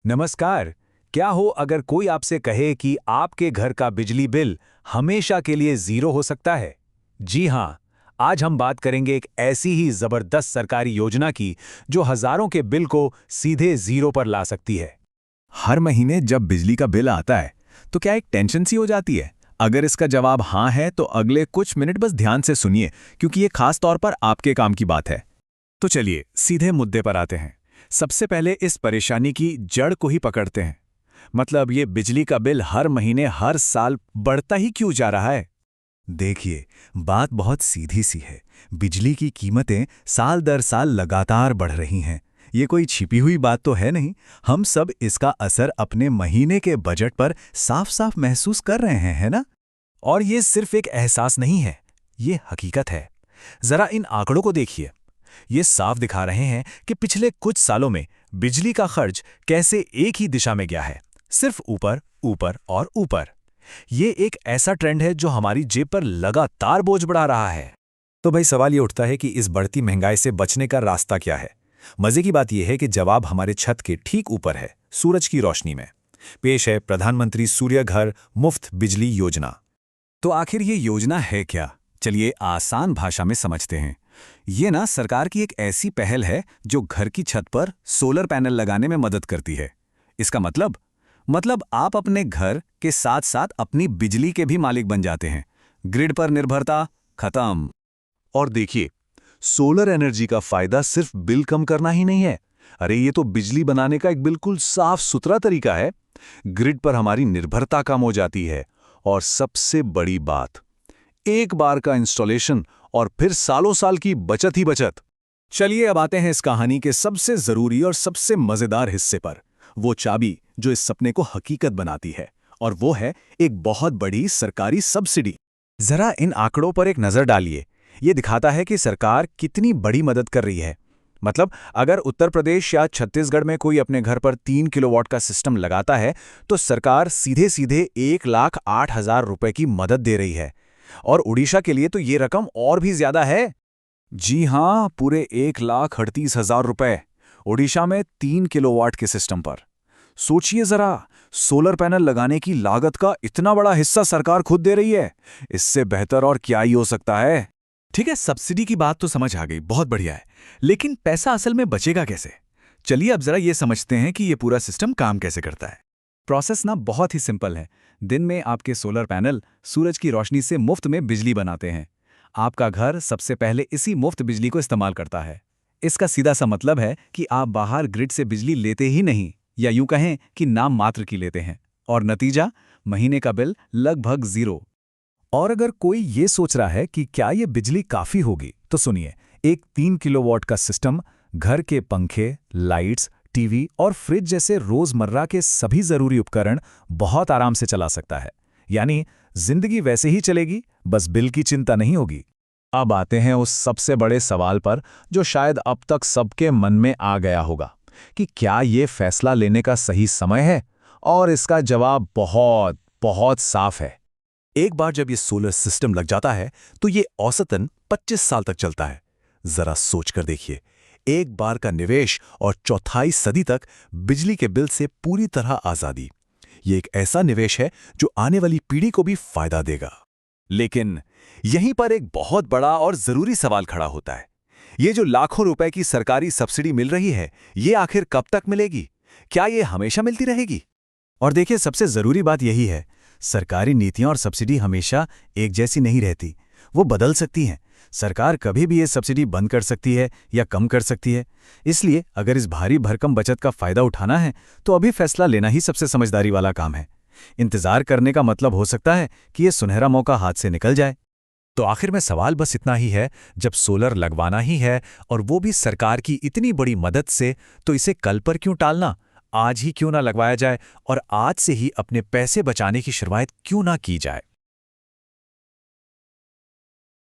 नमस्कार। क्या हो अगर कोई आपसे कहे कि आपके घर का बिजली बिल हमेशा के लिए जीरो हो सकता है? जी हाँ, आज हम बात करेंगे एक ऐसी ही जबरदस्त सरकारी योजना की जो हजारों के बिल को सीधे जीरो पर ला सकती है। हर महीने जब बिजली का बिल आता है तो क्या एक टेंशन सी हो जाती है? अगर इसका जवाब हाँ है तो अगले कुछ मिनट बस ध्यान से सुनिए, क्योंकि ये खास तौर पर आपके काम की बात है। तो चलिए सीधे मुद्दे पर आते हैं। सबसे पहले इस परेशानी की जड़ को ही पकड़ते हैं। मतलब ये बिजली का बिल हर महीने हर साल बढ़ता ही क्यों जा रहा है? देखिए, बात बहुत सीधी सी है। बिजली की कीमतें साल दर साल लगातार बढ़ रही हैं। ये कोई छिपी हुई बात तो है नहीं। हम सब इसका असर अपने महीने के बजट पर साफ साफ महसूस कर रहे हैं, है ना? और ये सिर्फ एक एहसास नहीं है, ये हकीकत है। जरा इन आंकड़ों को देखिए। ये साफ दिखा रहे हैं कि पिछले कुछ सालों में बिजली का खर्च कैसे एक ही दिशा में गया है, सिर्फ ऊपर ऊपर और ऊपर। ये एक ऐसा ट्रेंड है जो हमारी जेब पर लगातार बोझ बढ़ा रहा है। तो भाई सवाल ये उठता है कि इस बढ़ती महंगाई से बचने का रास्ता क्या है? मजे की बात यह है कि जवाब हमारे छत के ठीक ऊपर है, सूरज की रोशनी में। पेश है प्रधानमंत्री सूर्य घर मुफ्त बिजली योजना। तो आखिर ये योजना है क्या? चलिए आसान भाषा में समझते हैं। ये ना सरकार की एक ऐसी पहल है जो घर की छत पर सोलर पैनल लगाने में मदद करती है। इसका मतलब आप अपने घर के साथ साथ अपनी बिजली के भी मालिक बन जाते हैं। ग्रिड पर निर्भरता खत्म। और देखिए, सोलर एनर्जी का फायदा सिर्फ बिल कम करना ही नहीं है। अरे ये तो बिजली बनाने का एक बिल्कुल साफ सुथरा तरीका है। ग्रिड पर हमारी निर्भरता कम हो जाती है। और सबसे बड़ी बात, एक बार का इंस्टॉलेशन और फिर सालों साल की बचत ही बचत। चलिए अब आते हैं इस कहानी के सबसे जरूरी और सबसे मजेदार हिस्से पर। वो चाबी जो इस सपने को हकीकत बनाती है, और वो है एक बहुत बड़ी सरकारी सब्सिडी। जरा इन आंकड़ों पर एक नजर डालिए। ये दिखाता है कि सरकार कितनी बड़ी मदद कर रही है। मतलब अगर उत्तर प्रदेश या छत्तीसगढ़ में कोई अपने घर पर 3 किलोवाट का सिस्टम लगाता है तो सरकार सीधे सीधे 1,08,000 रुपए की मदद दे रही है। और उड़ीसा के लिए तो ये रकम और भी ज्यादा है। जी हाँ, पूरे 1,38,000 रुपए ओडिशा में 3 किलोवाट के सिस्टम पर। सोचिए जरा, सोलर पैनल लगाने की लागत का इतना बड़ा हिस्सा सरकार खुद दे रही है। इससे बेहतर और क्या ही हो सकता है? ठीक है, सब्सिडी की बात तो समझ आ गई, बहुत बढ़िया है। लेकिन पैसा असल में बचेगा कैसे? चलिए अब जरा ये समझते हैं कि ये पूरा सिस्टम काम कैसे करता है। प्रोसेस ना बहुत ही सिंपल है। दिन में आपके सोलर पैनल सूरज की रोशनी से मुफ्त में बिजली बनाते हैं। आपका घर सबसे पहले इसी मुफ्त बिजली को इस्तेमाल करता है। इसका सीधा सा मतलब है कि आप बाहर ग्रिड से बिजली लेते ही नहीं, या यूं कहें कि नाम मात्र की लेते हैं। और नतीजा, महीने का बिल लगभग जीरो। और अगर कोई ये सोच रहा है कि क्या ये बिजली काफी होगी, तो सुनिए, एक 3 किलोवाट का सिस्टम घर के पंखे, लाइट्स, टीवी और फ्रिज जैसे रोजमर्रा के सभी जरूरी उपकरण बहुत आराम से चला सकता है। यानी जिंदगी वैसे ही चलेगी, बस बिल की चिंता नहीं होगी। अब आते हैं उस सबसे बड़े सवाल पर जो शायद अब तक सबके मन में आ गया होगा कि क्या ये फैसला लेने का सही समय है? और इसका जवाब बहुत बहुत साफ है। एक बार जब ये सोलर सिस्टम लग जाता है तो ये औसतन 25 साल तक चलता है। जरा सोच कर देखिए, एक बार का निवेश और चौथाई सदी तक बिजली के बिल से पूरी तरह आजादी। ये एक ऐसा निवेश है जो आने वाली पीढ़ी को भी फायदा देगा। लेकिन यहीं पर एक बहुत बड़ा और जरूरी सवाल खड़ा होता है। ये जो लाखों रुपए की सरकारी सब्सिडी मिल रही है, ये आखिर कब तक मिलेगी? क्या ये हमेशा मिलती रहेगी? और देखिए, सबसे जरूरी बात यही है, सरकारी नीतियां और सब्सिडी हमेशा एक जैसी नहीं रहती। वो बदल सकती हैं। सरकार कभी भी ये सब्सिडी बंद कर सकती है या कम कर सकती है। इसलिए अगर इस भारी भरकम बचत का फायदा उठाना है तो अभी फैसला लेना ही सबसे समझदारी वाला काम है। इंतजार करने का मतलब हो सकता है कि ये सुनहरा मौका हाथ से निकल जाए। तो आखिर में सवाल बस इतना ही है, जब सोलर लगवाना ही है और वो भी सरकार की इतनी बड़ी मदद से, तो इसे कल पर क्यों टालना? आज ही क्यों ना लगवाया जाए और आज से ही अपने पैसे बचाने की शुरुआत क्यों ना की जाए?